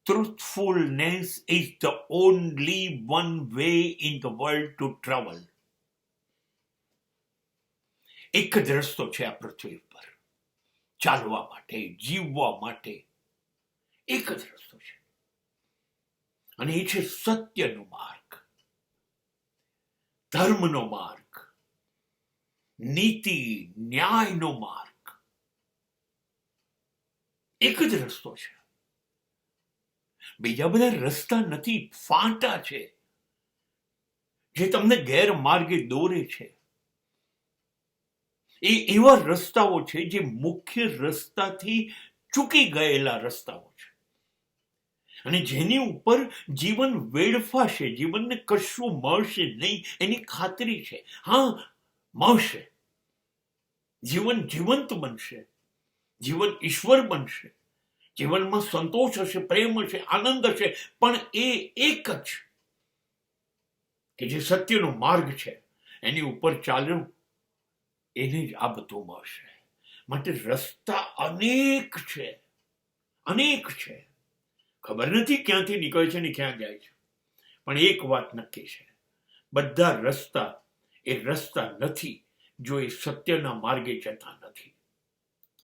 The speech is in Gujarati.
truthfulness is the only one way in the world to travel. એક જ રસ્તો છે આ પૃથ્વી ઉપર ચાલવા માટે, જીવવા માટે. એક જ રસ્તો છે અને એ છે સત્યનો માર્ગ, ધર્મનો માર્ગ, નીતિ ન્યાયનો માર્ગ. એક જ રસ્તો છે. બીજા બધા રસ્તા નથી, ફાંટા છે જે તમને ગેરમાર્ગે દોરે છે. એ એવા રસ્તાઓ છે જે મુખ્ય રસ્તાથી ચૂકી ગયેલા રસ્તાઓ છે અને જેની ઉપર જીવન વેડફાશે, જીવનને કશું મળશે નહીં એની ખાતરી છે. હા, મળશે. જીવન જીવંત બનશે, જીવન ઈશ્વર બનશે, જીવનમાં સંતોષ હશે, પ્રેમ હશે, આનંદ હશે, પણ એ એક જ કે જે સત્યનો માર્ગ છે એની ઉપર ચાલ્યું એને જ આ બધું મળશે. માટે રસ્તા અનેક છે, અનેક છે. ખબર નથી ક્યાંથી નીકળે છે ને ક્યાં જાય છે, પણ એક વાત નક્કી છે, બધા રસ્તા એ રસ્તા નથી જો એ સત્યના માર્ગે જતા નથી.